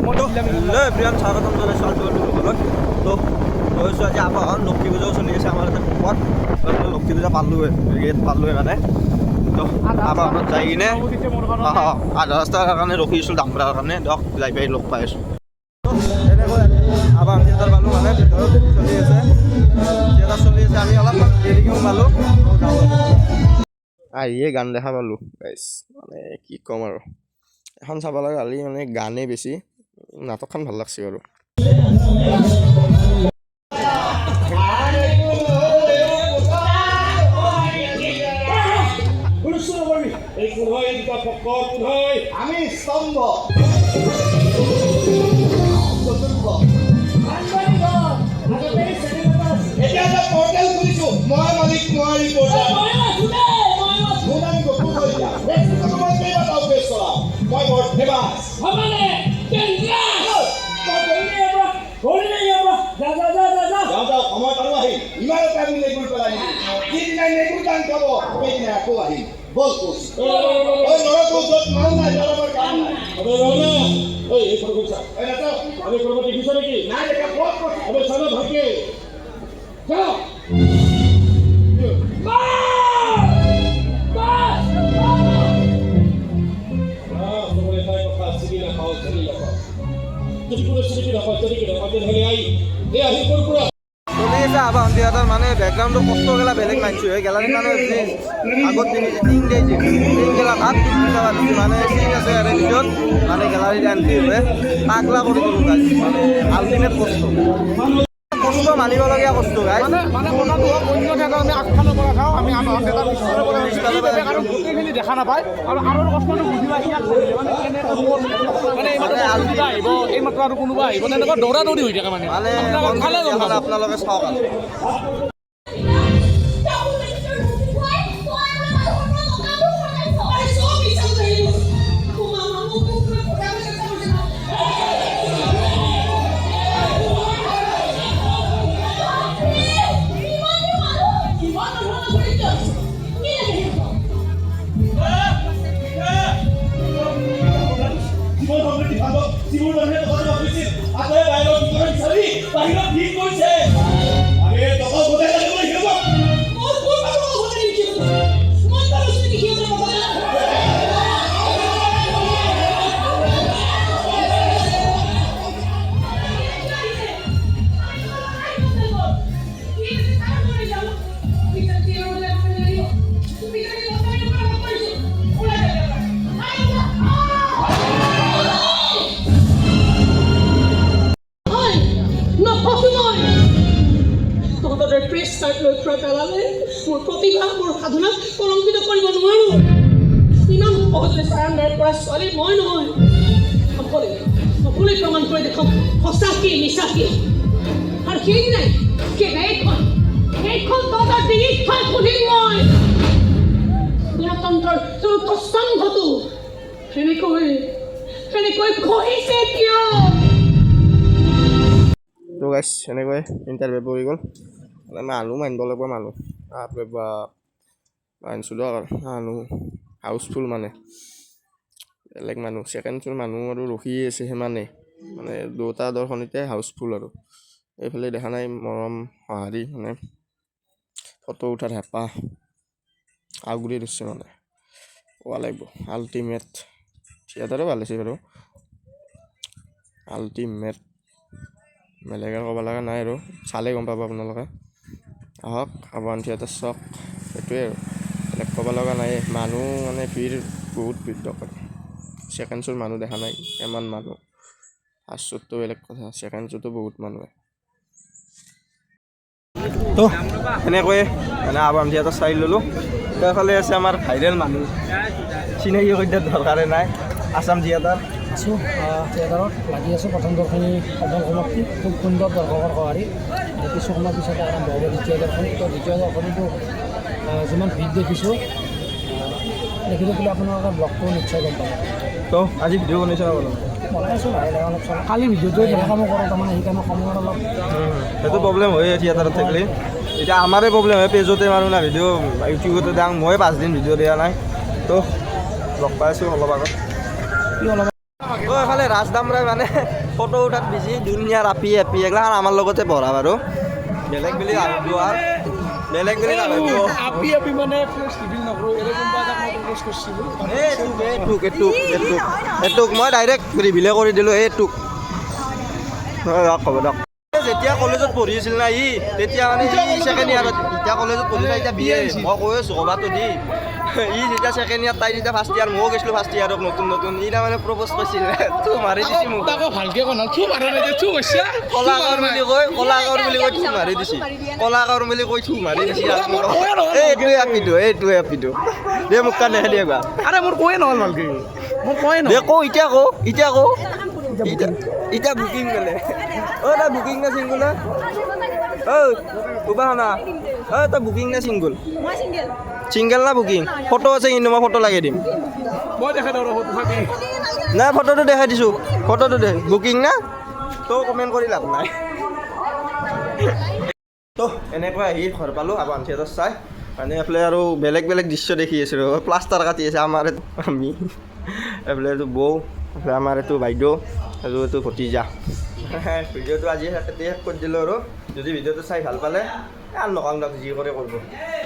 প্ৰিয়ান স্বাগতম জনাইছোঁ আলটিমেটসকলক। তো কৈছোঁ আজি আমাৰ লক্ষী পূজাও চলি আছে আমাৰ ইয়াতে ভোকত। লক্ষী পূজা পালোঁৱে পালোঁৱে মানে। তো আমাৰ ঘৰত যাই কিনে আধা ৰাস্তাৰ কাৰণে ৰখিছোঁ দামৰাৰ কাৰণে দিয়ক যাই পাই লগ পাই আছোঁ। এনেকৈ আমাৰ থিয়েটাৰ পালোঁ মানে ভিতৰত চলি আছে থিয়েটাৰ চলি আছে। আমি অলপমান দেৰিকৈ পালোঁ আহিয়ে গান দেখা পালোঁ গাইছ। মানে কি ক'ম আৰু এখন চাব লগা হ'লে মানে গানেই বেছি নাটকখন ভাল লাগছে বাৰু। আমি স্তম্ভ এতিয়া এটা পৰ্টেল খুলিছোঁ মই মালিক নোৱাৰি মই বৰ ফেমাছ সময় পালো আহিম ইমান এটা আমি নেগুৰ পেলাই যিদিনা নেগুৰ গান খাব সেইদিনা আকৌ আহিম বল কোচ য'ত মানুহ নাই জলমৰ কাম নাই আমি কৰিব দেখিছ নেকি নাই দেখা বল কোচ আমি চালে ভালকে যাও চলি আছে আবাহন থিয়েটাৰ মানে বেকগ্ৰাউণ্ডৰ কষ্ট গেলা বেলেগ মানিছোঁ এই গেলাৰীত মানে আগত টিং দিয়েছে টিং গেলা ভাত মানে চিন আছে ইয়াৰে ভিতৰত মানে গেলাৰীত এণ্ট্ৰি হয় পাগলা কৰি গ'লোঁ গাইজ। মানে আল্টিমেট কষ্ট মানিবলগীয়া কষ্ট গাইজ। গোটেইখিনি দেখা নাপায় আৰু কষ্টটো বুজি পাই আহিব এইমাত্ৰ আৰু কোনোবা আহিব তেনেকুৱা দৌৰা দৌৰি হৈ থাকে মানে আপোনালোকে চাওক আৰু মোৰ প্ৰতিভা মোৰ সাধনাক কলংকিত কৰিব নোৱাৰোঁ। ইমান সহজে চাৰেণ্ডাৰ কৰা ছোৱালী মই নহয়। সকলোৱে প্ৰমাণ কৰি দেখক সঁচা কি মিছা কি। আৰু সেইদিনাই এইখন তহঁতৰ ডিঙিত খাই সুধিম মই গণতন্ত্ৰৰ চতুৰ্থ স্তম্ভটো সেনেকৈ খহিছে কিয়? তো গাইছ এনেকৈ ইণ্টাৰভিউ পৰি গ'ল মানে মানুহ মানিব লাগিব মানুহ বাপৰে বাপ মানিছোঁ দিয়ক আৰু মানুহ হাউচফুল মানে বেলেগ মানুহ ছেকেণ্ড শ্ব'ৰ মানুহ আৰু ৰখিয়ে আছে সিমানেই মানে দুটা দৰ্শনীতে হাউচফুল আৰু এইফালে দেখা নাই মৰম সঁহাৰি মানে ফটো উঠাৰ হেঁপাহ আগুৰি ধৰিছে মানে কোৱা লাগিব আল্টিমেট থিয়েটাৰো ভাল হৈছে বাৰু আল্টিমেট বেলেগ আৰু ক'ব লগা নাই আৰু চালে গম পাব আপোনালোকে আহক আবাহন থিয়েটাৰ চাওক সেইটোৱে আৰু বেলেগ ক'ব লগা নাই মানুহ মানে ভিৰ বহুত ভিৰ দৰকাৰ ছেকেণ্ড শ্ব'ৰ মানুহ দেখা নাই ইমান মানুহ ফাৰ্ষ্ট শ্ব'তটো বেলেগ কথা ছেকেণ্ড শ্ব'টো বহুত মানুহে তো সেনেকৈয়ে মানে আবাহন থিয়েটাৰ চাই ল'লোঁ। সেইফালে আছে আমাৰ ভাইৰেল মানুহ চিনাকি কৰি দিয়াৰ দৰকাৰে নাই আছাম থিয়েটাৰ আছোঁ থিয়েটাৰত লাগি আছোঁ। প্ৰথম দৰ্শনী সফল সমাপ্তি খুব সুন্দৰ দৰ্শকৰ সঁহাৰি কিছু সময়ৰ পিছতে আৰম্ভ হ'ব দ্বিতীয় দৰ্শনী। তো দ্বিতীয় দৰ্শনীটো যিমান ভিৰ দেখিছোঁ দেখি থাকিলে আপোনালোকে ব্লগটো নিশ্চয় গম পাব। তো আজি ভিডিঅ' বনাইছে ন বনাই আছোঁ লাহে লাহে অলপ চলপ কালি ভিডিঅ'টোৱে বেয়া কামো কৰোঁ তাৰমানে সেইকাৰণে সময়ত অলপ সেইটো প্ৰব্লেম হয়ে থিয়েটাৰত থাকিলে এতিয়া আমাৰে প্ৰব্লেম হয় পেজতে মাৰোঁ না ভিডিঅ' ইউটিউবতে দিওঁ মই 5 দিন ভিডিঅ' দিয়া নাই তো লগ পাইছোঁ অলপ আগত অলপ তো এফালে মানে ৰাজ দামৰাই মানে ফটো উঠাত বেছি দুনিয়াৰ আপি এগিলাখান আমাৰ লগতে পঢ়া বাৰু বেলেগ বুলি নাভাবিব আৰু বেলেগ বুলি নাভাবিব আপি মানে চিভিল নকৰোঁ এনে কোনোবা এটা মই প্ৰপ'জ কৰিছিলোঁ এইটোক মই ডাইৰেক্ট ৰিভিলে কৰি দিলোঁ এইটোক হ'ব দিয়ক যেতিয়া কলেজত পঢ়ি আছিল না ই তেতিয়া মানে ই ছেকেণ্ড ইয়াৰত এতিয়া কলেজত পঢ়ি নাই এতিয়া বিয়ে মই কৈ আছোঁ ক'বাতো দি ই যেতিয়া ছেকেণ্ড ইয়াৰ তাই যেতিয়া ফাৰ্ষ্ট ইয়াৰ ময়ো গৈছিলোঁ ফাৰ্ষ্ট ইয়াৰত নতুন ই তাৰমানে প্ৰপ'জ কৰিছিল তো মাৰি দিছি মোক তাকো ভালকৈ কোৱা থু মাৰা নাই থু কৈছা কলাকৰ বুলি কৈ থু মাৰি দিছি কলাকৰ বুলি কৈ থু মাৰি দিছি এইটোৱে আপিটো দে মোক কাৰণে দিয়ে কোৱা আৰে মোৰ কৈয়ে নহ'ল ভালকৈ মোৰ কৈয়ে দে কওঁ এতিয়া বুকিং গ'লে অ' তই বুকিং না চিংগুল ঐ ক'বা শুনা তই বুকিং না চিংগুল চিংগল না বুকিং ফটো আছে কিন্তু মই ফটো লাগে দিম মই দেখাই দিওঁ ফটো থাকি নাই ফটোটো দেখাই দিছোঁ ফটোটো দে বুকিং না তই কমেণ্ট কৰি লাভ নাই তো এনেকৈ আহি ঘৰ পালোঁ আৱান থিয়েটাৰ চাই মানে এইফালে আৰু বেলেগ দৃশ্য দেখি আছিলোঁ প্লাষ্টাৰ কাটি আছে আমাৰ আমি এইফালে এইটো বৌ এইফালে আমাৰ এইটো বাইদেউ আৰু এইটো ভতিজা ভিডিঅ'টো আজি শেষ কৰি দিলোঁ আৰু যদি ভিডিঅ'টো চাই ভাল পালে আৰু নকওঁ দিয়ক যি কৰে কৰিব